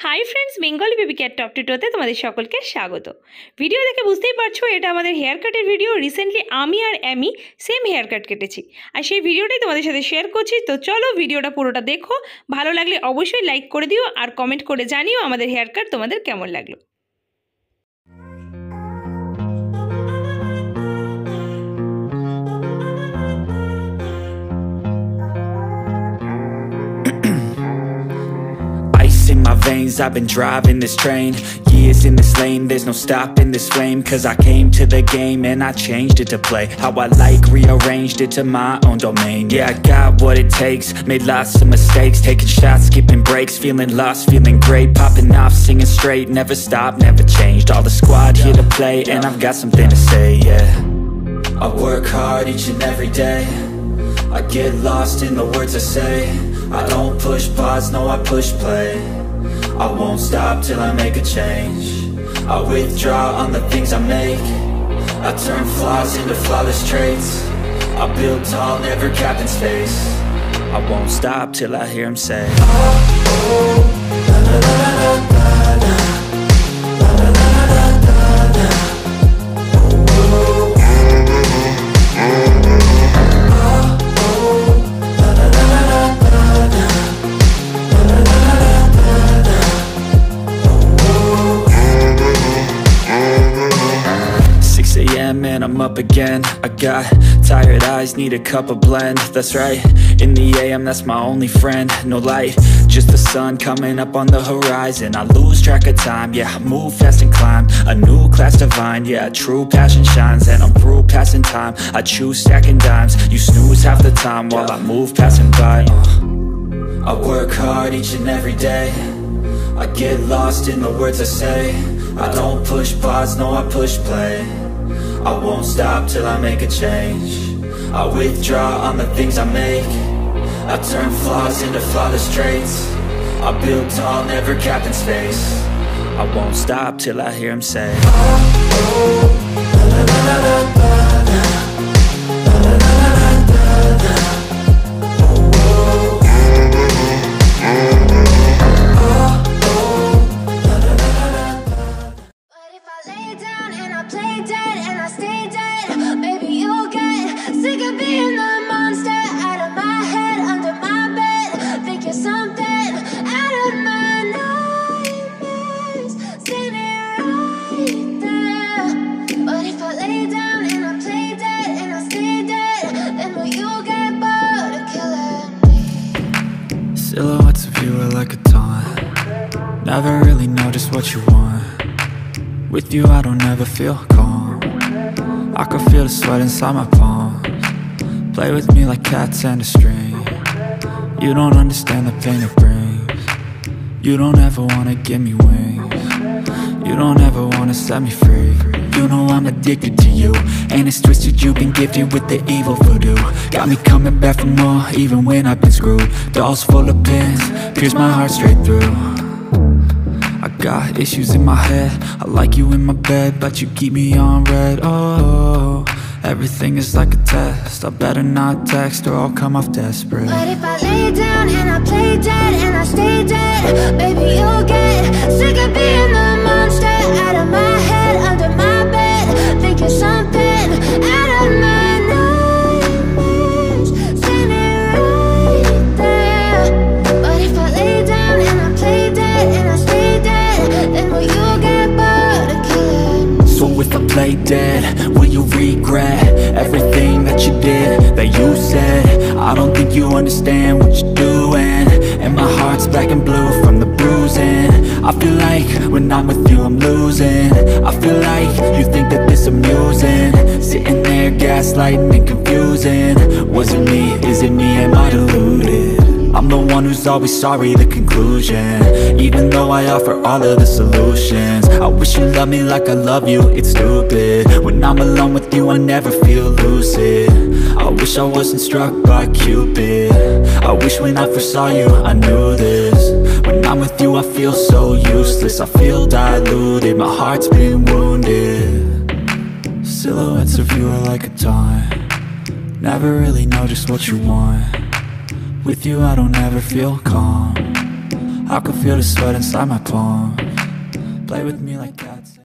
High friends, Bengali baby cat top টুটোতে তোমাদের সকলকে স্বাগত। ভিডিও দেখে বুঝতেই পারছো এটা আমাদের হেয়ার কাটের ভিডিও। রিসেন্টলি আমি আর অ্যামি সেম হেয়ার কাট কেটেছি, আর সেই ভিডিওটাই তোমাদের সাথে শেয়ার করছি। তো চলো ভিডিওটা পুরোটা দেখো, ভালো লাগলে অবশ্যই লাইক করে দিও আর কমেন্ট করে জানিও আমাদের হেয়ার কাট তোমাদের কেমন লাগলো। In my veins, I've been driving this train. Years in this lane, there's no stopping this flame. Cause I came to the game and I changed it to play how I like, rearranged it to my own domain. Yeah, I got what it takes, made lots of mistakes, taking shots, skipping breaks, feeling lost, feeling great, popping off, singing straight, never stopped, never changed. All the squad here to play and I've got something to say, yeah. I work hard each and every day, I get lost in the words I say. I don't push pause, no I push play. I won't stop till I make a change. I withdraw on the things I make. I turn flaws into flawless traits. I build tall, never capped in space. I won't stop till I hear him say, oh, oh, la la la la la la. And I'm up again. I got tired eyes, need a cup of blend. That's right, in the AM, that's my only friend. No light, just the sun coming up on the horizon. I lose track of time, yeah, I move fast and climb a new class divine, yeah, true passion shines. And I'm through passing time, I choose stacking dimes. You snooze half the time while I move passing by. I work hard each and every day, I get lost in the words I say. I don't push pause, no I push play. I won't stop till I make a change. I withdraw on the things I make. I turn flaws into flawless traits. I build tall, never capped in space. I won't stop till I hear him say, oh, oh, la la la la la la. La la la la la la. Oh, oh. Silhouettes of you are like a taunt. Never really know just what you want. With you I don't ever feel calm. I can feel the sweat inside my palms. Play with me like cats and a string. You don't understand the pain it brings. You don't ever wanna give me wings. You don't ever wanna set me free. You know I'm addicted to you, and it's twisted, you've been gifted with the evil voodoo. Got me coming back for more, even when I've been screwed. Dolls full of pins, pierce my heart straight through. I got issues in my head, I like you in my bed, but you keep me on red. Oh, everything is like a test, I better not text or I'll come off desperate. But if I lay down and I play dead and I stay dead, baby you'll get sick of being the monster out of my head, under my bed, thinking something out of my nightmares, standing right there. But if I lay down and I play dead and I stay dead, then will you get bored of killing me? So if I play dead, will you regret everything that you did, that you said? I don't think you understand what you're doing, and my heart's black and blue from the bruising. I feel like when I'm with you I'm losing. I feel like you think that this amusing, sitting there gaslighting and confusing. Was it me? Is it me? Am I deluded? I'm the one who's always sorry, the conclusion, even though I offer all of the solutions. I wish you loved me like I love you, it's stupid. When I'm alone with you I never feel lucid. I wish I wasn't struck by Cupid. I wish when I first saw you I knew this. When I'm with you I feel so useless, I feel diluted, my heart's been wounded. Silhouettes of you are like a taunt. Never really know just what you want. With you I don't ever feel calm. I can feel the sweat inside my palms. Play with me like cats.